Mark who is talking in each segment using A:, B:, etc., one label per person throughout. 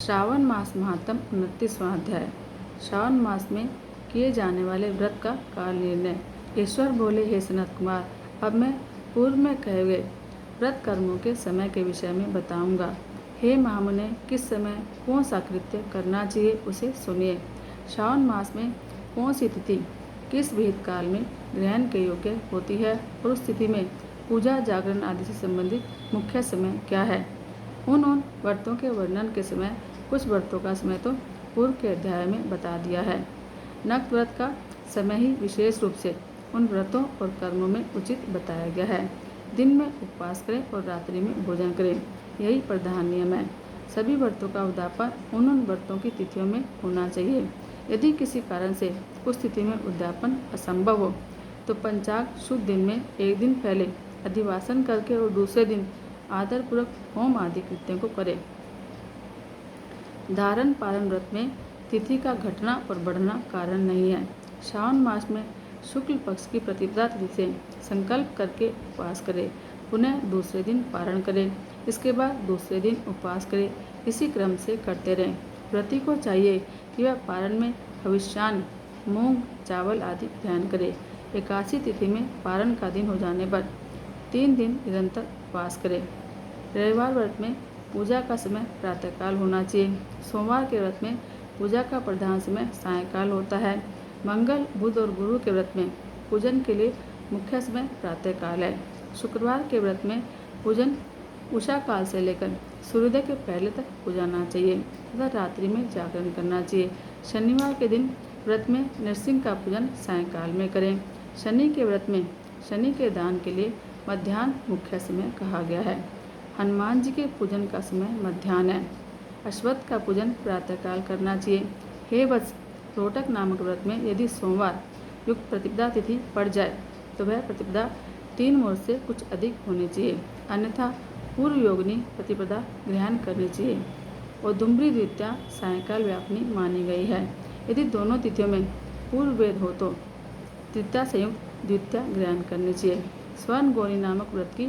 A: श्रावण मास महात्म 29वां अध्याय। श्रावण मास में किए जाने वाले व्रत का काल निर्णय। ईश्वर बोले, हे सनत कुमार, अब मैं पूर्व में कहे गए व्रत कर्मों के समय के विषय में बताऊंगा। हे महामुने, किस समय कौन सा कृत्य करना चाहिए उसे सुनिए। श्रावण मास में कौन सी तिथि किस विहित काल में ग्रहण के योग्य होती है और उस तिथि में पूजा जागरण आदि से संबंधित मुख्य समय क्या है। उन व्रतों के वर्णन के समय कुछ व्रतों का समय तो पूर्व के अध्याय में बता दिया है। नक्त व्रत का समय ही विशेष रूप से उन व्रतों और कर्मों में उचित बताया गया है। दिन में उपवास करें और रात्रि में भोजन करें, यही प्रधान नियम है। सभी व्रतों का उद्यापन उन व्रतों की तिथियों में होना चाहिए। यदि किसी कारण से उस तिथि में उद्यापन असंभव हो तो पंचाग शुद्ध दिन में एक दिन पहले अधिवासन करके और दूसरे दिन आदरपूर्वक होम आदि कृत्यों को करें। धारण पारण व्रत में तिथि का घटना और बढ़ना कारण नहीं है। श्रावण मास में शुक्ल पक्ष की प्रतिपदा तिथि से संकल्प करके उपवास करें, पुनः दूसरे दिन पारण करें, इसके बाद दूसरे दिन उपवास करें। इसी क्रम से करते रहें। व्रती को चाहिए कि वह पारण में भविष्यान्न, मूंग, चावल आदि ग्रहण करे। एकादशी तिथि में पारण का दिन हो जाने पर 3 दिन निरंतर उपवास करें। रविवार व्रत में पूजा का समय प्रातःकाल होना चाहिए। सोमवार के व्रत में पूजा का प्रधान समय सायंकाल होता है। मंगल, बुध और गुरु के व्रत में पूजन के लिए मुख्य समय प्रातःकाल है। शुक्रवार के व्रत में पूजन उषा काल से लेकर सूर्योदय के पहले तक पूजाना चाहिए तथा रात्रि में जागरण करना चाहिए। शनिवार के दिन व्रत में नरसिंह का पूजन सायंकाल में करें। शनि के व्रत में शनि के दान के लिए मध्याह्न मुख्य समय कहा गया है। हनुमान जी के पूजन का समय मध्याह्न है। अश्वत्थ का पूजन प्रातःकाल करना चाहिए। हे वत्स, रोटक नामक व्रत में यदि सोमवार युक्त प्रतिपदा तिथि पड़ जाए तो वह प्रतिपदा 3 मुहूर्त से कुछ अधिक होनी चाहिए, अन्यथा पूर्व योगिनी प्रतिपदा ग्रहण करनी चाहिए। औदुम्बरी द्वितीया सायंकाल व्यापनी मानी गई है। यदि दोनों तिथियों में पूर्व वेद हो तो तृतीया संयुक्त द्वितीया ग्रहण करनी चाहिए। स्वर्ण गौरी नामक व्रत की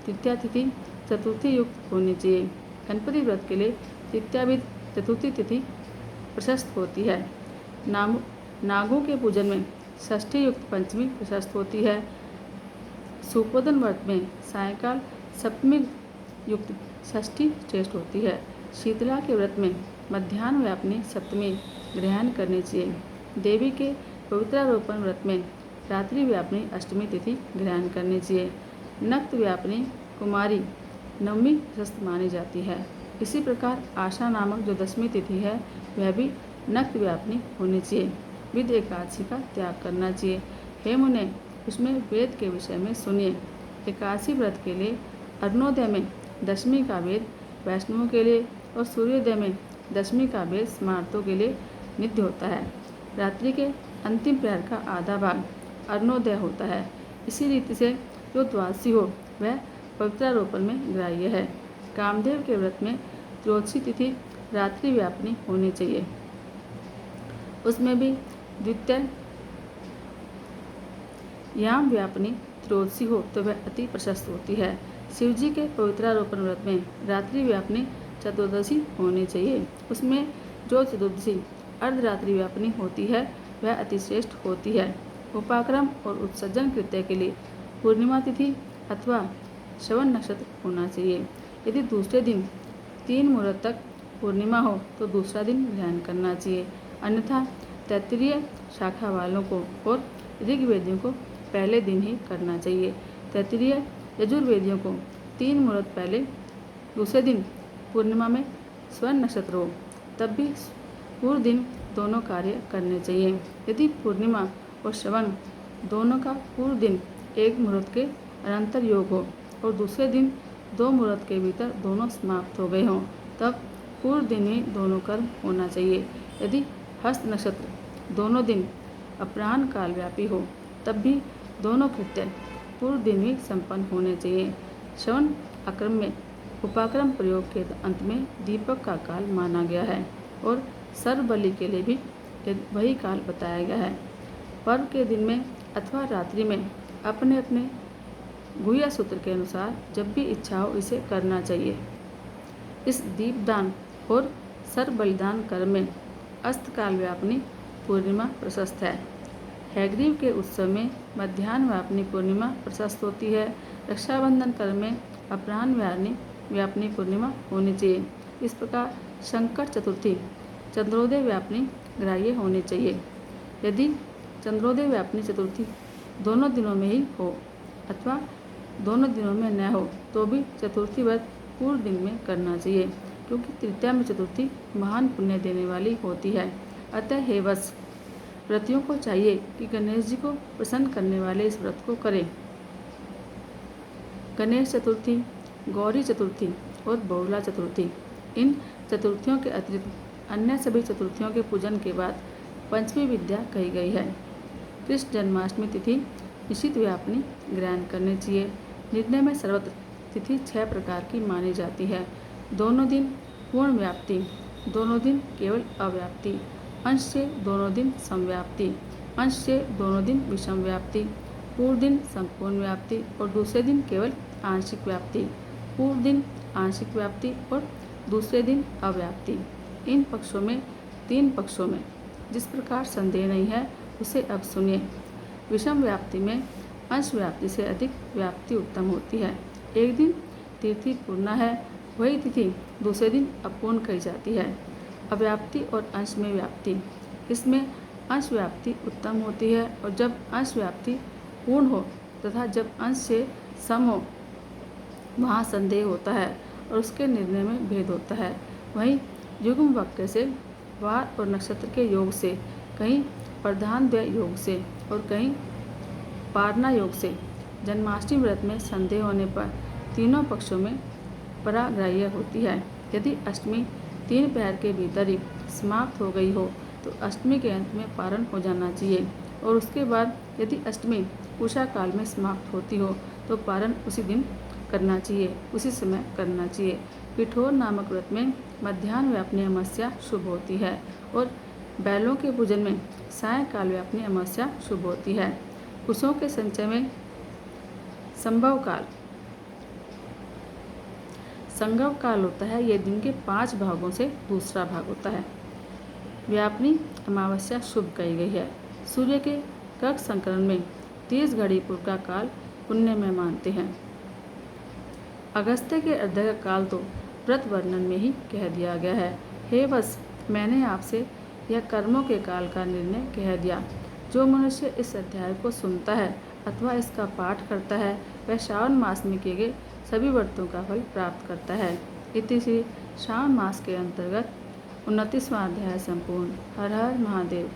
A: तृतीया तिथि चतुर्थी युक्त होनी चाहिए। गणपति व्रत के लिए तृतीयाविद चतुर्थी तिथि प्रशस्त होती है। नागों के पूजन में षष्ठी युक्त पंचमी प्रशस्त होती है। सुपोदन व्रत में सायंकाल सप्तमी युक्त षष्ठी श्रेष्ठ होती है। शीतला के व्रत में मध्याह्न व्यापनी सप्तमी ग्रहण करनी चाहिए। देवी के पवित्रारोपण व्रत में रात्रि व्यापनी अष्टमी तिथि ग्रहण करनी चाहिए। नक्त व्यापनी कुमारी नवमी प्रशस्त मानी जाती है। इसी प्रकार आशा नामक जो 10वीं तिथि है वह भी नक्त व्यापनी होनी चाहिए। विद एकादशी का त्याग करना चाहिए। हे मुने, उसमें वेद के विषय में सुनिए। एकादशी व्रत के लिए अरुणोदय में 10वीं का वेद वैष्णवों के लिए और सूर्योदय में 10वीं का वेद स्मार्तों के लिए नित्य होता है। रात्रि के अंतिम प्रहर का आधा भाग अरुणोदय होता है। इसी रीति से जो द्वादशी हो वह पवित्रारोपण में ग्राह्य है। कामदेव के व्रत में त्रयोदशी तिथि रात्रि व्यापनी होनी चाहिए। उसमें भी द्वितीय याम व्यापनी त्रयोदशी हो तो वह अति प्रशस्त होती है। शिवजी के पवित्रारोपण व्रत में रात्रि व्यापनी चतुर्दशी होनी चाहिए। उसमें जो चतुर्दशी अर्धरात्रि व्यापनी होती है वह अतिश्रेष्ठ होती है। उपाक्रम और उत्सर्जन कृत्य के लिए पूर्णिमा तिथि अथवा श्रवण नक्षत्र होना चाहिए। यदि दूसरे दिन 3 मुहूर्त तक पूर्णिमा हो तो दूसरा दिन ग्रहण करना चाहिए, अन्यथा तैत्तिरीय शाखा वालों को और ऋग्वेदियों को पहले दिन ही करना चाहिए। तैत्तिरीय यजुर्वेदियों को 3 मुहूर्त पहले दूसरे दिन पूर्णिमा में स्वर्ण नक्षत्र हो तब भी पूर्व दिन दोनों कार्य करने चाहिए। यदि पूर्णिमा और श्रवण दोनों का पूर्व दिन 1 मुहूर्त के अनंतर योग हो और दूसरे दिन 2 मुहूर्त के भीतर दोनों समाप्त हो गए हों तब पूर्व दिन ही दोनों कर्म होना चाहिए। यदि हस्त नक्षत्र दोनों दिन अपराह्न काल व्यापी हो तब भी दोनों कृत्य पूर्व दिन ही संपन्न होने चाहिए। श्रवण अक्रम में उपाक्रम प्रयोग के अंत में दीपक का काल माना गया है और सर्व बलि के लिए भी वही काल बताया गया है। पर्व के दिन में अथवा रात्रि में अपने अपने गुह्य सूत्र के अनुसार जब भी इच्छा हो इसे करना चाहिए। इस दीपदान और सर्व बलिदान कर्म में अस्तकाल व्यापिनी पूर्णिमा प्रशस्त है। हैग्रीव के उत्सव में मध्याह्न व्यापिनी पूर्णिमा प्रशस्त होती है। रक्षाबंधन कर्म में अपराह्न व्यापिनी पूर्णिमा होनी चाहिए। इस प्रकार संकट चतुर्थी चंद्रोदय व्यापिनी ग्राह्य होनी चाहिए। यदि चंद्रोदय व्यापिनी चतुर्थी दोनों दिनों में ही हो अथवा दोनों दिनों में न हो तो भी चतुर्थी व्रत पूर्व दिन में करना चाहिए, क्योंकि तृतीया में चतुर्थी महान पुण्य देने वाली होती है। अतः हे वत्स, व्रतियों को चाहिए कि गणेश जी को प्रसन्न करने वाले इस व्रत को करें। गणेश चतुर्थी, गौरी चतुर्थी और बहुला चतुर्थी, इन चतुर्थियों के अतिरिक्त अन्य सभी चतुर्थियों के पूजन के बाद पंचमी विद्या कही गई है। कृष्ण जन्माष्टमी तिथि निश्चित व्यापिनी ग्रहण करनी चाहिए। निर्णय में सर्वत्र तिथि 6 प्रकार की मानी जाती है। दोनों दिन पूर्ण व्याप्ति, दोनों दिन केवल अव्याप्ति, अंश से दोनों दिन समव्याप्ति, अंश से दोनों दिन विषम व्याप्ति, पूर्व दिन संपूर्ण व्याप्ति और दूसरे दिन केवल आंशिक व्याप्ति, पूर्व दिन आंशिक व्याप्ति और दूसरे दिन अव्याप्ति। इन पक्षों में 3 पक्षों में जिस प्रकार संदेह नहीं है उसे अब सुनिए। विषम व्याप्ति में अंश व्याप्ति से अधिक व्याप्ति उत्तम होती है। एक दिन तिथि पूर्णा है, वही तिथि दूसरे दिन अपूर्ण कही जाती है। अव्याप्ति और अंश में व्याप्ति, इसमें अंश व्याप्ति उत्तम होती है और जब अंश व्याप्ति पूर्ण हो तथा जब अंश से सम हो वहाँ संदेह होता है और उसके निर्णय में भेद होता है। वहीं युग्म वाक्य से, वार और नक्षत्र के योग से, कहीं प्रधान द्वय योग से और कहीं पारना योग से जन्माष्टमी व्रत में संदेह होने पर तीनों पक्षों में पराग्राह्य होती है। यदि अष्टमी 3 पहर के भीतर ही समाप्त हो गई हो तो अष्टमी के अंत में पारण हो जाना चाहिए और उसके बाद यदि अष्टमी उषा काल में समाप्त होती हो तो पारण उसी दिन करना चाहिए, उसी समय करना चाहिए। पिठोर नामक व्रत में मध्याह्न व्यापिनी अमावस्या शुभ होती है और बैलों के पूजन में सायंकाल व्यापिनी अमावस्या शुभ होती है। कुशों के संचय में संभव काल होता है। यह दिन के 5 भागों से दूसरा भाग होता है। व्यापिनी अमावस्या शुभ कही गई है। सूर्य के कर्क संकरण में 30 घड़ी पूर्व का काल पुण्य में मानते हैं। अगस्त्य के अर्ध का काल तो व्रत वर्णन में ही कह दिया गया है। हे वत्स, मैंने आपसे यह कर्मों के काल का निर्णय कह दिया। जो मनुष्य इस अध्याय को सुनता है अथवा इसका पाठ करता है वह श्रावण मास में किए गए सभी व्रतों का फल प्राप्त करता है। इति श्री श्रावण मास के अंतर्गत 29वां अध्याय संपूर्ण। हर हर महादेव।